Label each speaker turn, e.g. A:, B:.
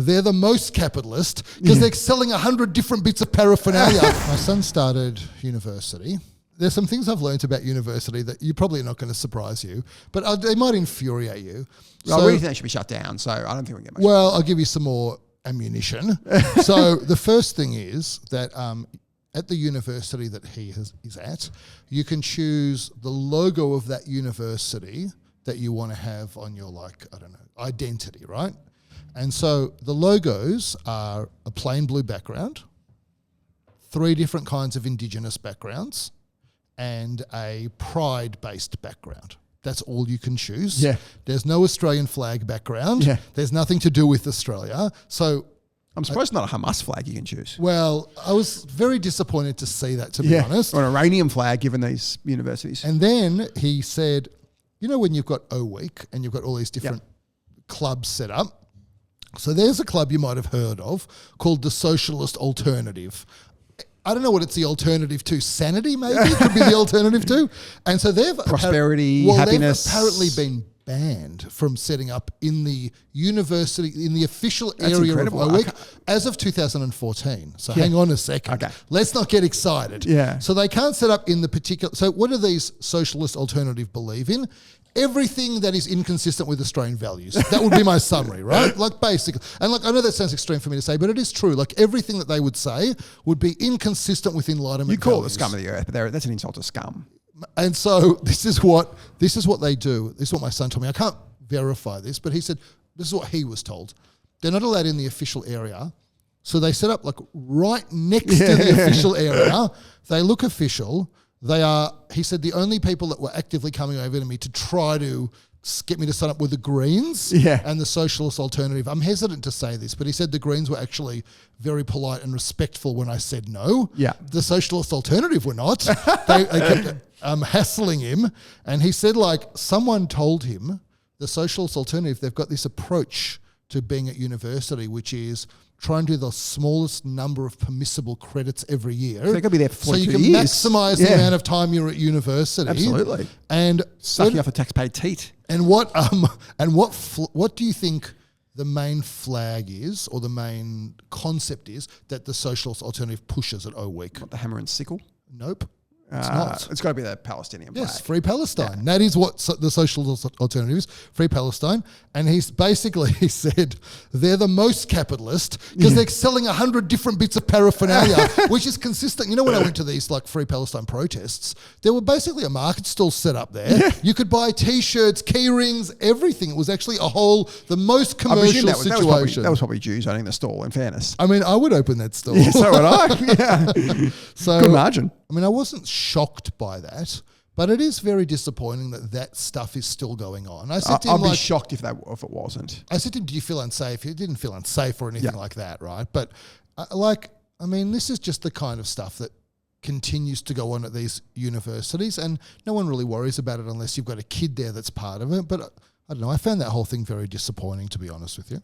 A: they're the most capitalist because they're selling 100 different bits of paraphernalia. My son started university. There's some things I've learned about university that you're probably not going to surprise you, but they might infuriate you.
B: I really think they should be shut down, so I don't think we can get much.
A: Well, I'll give you some more ammunition. So the first thing is that at the university that he is at, you can choose the logo of that university that you want to have on your, identity, right? And so the logos are a plain blue background, 3 different kinds of Indigenous backgrounds, and a pride-based background. That's all you can choose.
B: Yeah.
A: There's no Australian flag background.
B: Yeah.
A: There's nothing to do with Australia. So
B: I'm surprised it's not a Hamas flag you can choose.
A: well, I was very disappointed to see that, to be honest.
B: Or an Iranian flag given these universities.
A: And then he said, you know when you've got O Week and you've got all these different clubs set up? So there's a club you might have heard of called the Socialist Alternative. I don't know what it's the alternative to. Sanity, maybe? It could be the alternative to. And so they've...
B: Prosperity, happiness.
A: They've apparently been banned from setting up in the university, in the official area
B: incredible.
A: of OWIC as of 2014. So hang on a second.
B: Okay.
A: Let's not get excited.
B: Yeah.
A: So they can't set up in the particular... So what do these socialist alternative believe in? Everything that is inconsistent with Australian values. That would be my summary, right? Like basically. And I know that sounds extreme for me to say, but it is true. Like everything that they would say would be inconsistent with Enlightenment
B: You call
A: values.
B: it the scum of the earth, but that's an insult to scum.
A: And so this is what they do. This is what my son told me. I can't verify this, but he said this is what he was told. They're not allowed in the official area. So they set up right next to the official area. They look official. They are, he said, the only people that were actively coming over to me to try to get me to sign up were the Greens and the Socialist Alternative. I'm hesitant to say this, but he said the Greens were actually very polite and respectful when I said no.
B: Yeah.
A: The Socialist Alternative were not. They kept hassling him. And he said someone told him, the Socialist Alternative, they've got this approach to being at university, which is try and do the smallest number of permissible credits every year.
B: So they could be there for 42
A: years. So you can maximise the amount of time you're at university.
B: Absolutely.
A: And
B: suck you off a taxpayer teat.
A: And what do you think the main flag is, or the main concept is, that the Socialist Alternative pushes at O Week?
B: What, the hammer and sickle?
A: Nope. It's not.
B: It's got to be the Palestinian flag.
A: Yes, Free Palestine. That is what the Socialist Alternative is, Free Palestine. And he said they're the most capitalist because they're selling 100 different bits of paraphernalia, which is consistent. You know, when I went to these Free Palestine protests, there were basically a market stall set up there. Yeah. You could buy T-shirts, key rings, everything. It was actually the most commercial situation.
B: That was probably Jews owning the stall, in fairness.
A: I mean, I would open that stall.
B: Yeah, so would I. Yeah.
A: So,
B: good margin.
A: I mean, I wasn't shocked by that, but it is very disappointing that stuff is still going on. I said to him,
B: I'd be shocked if it wasn't.
A: I said to him, do you feel unsafe? He didn't feel unsafe or anything like that, right? But this is just the kind of stuff that continues to go on at these universities, and no one really worries about it unless you've got a kid there that's part of it. But I don't know, I found that whole thing very disappointing, to be honest with you.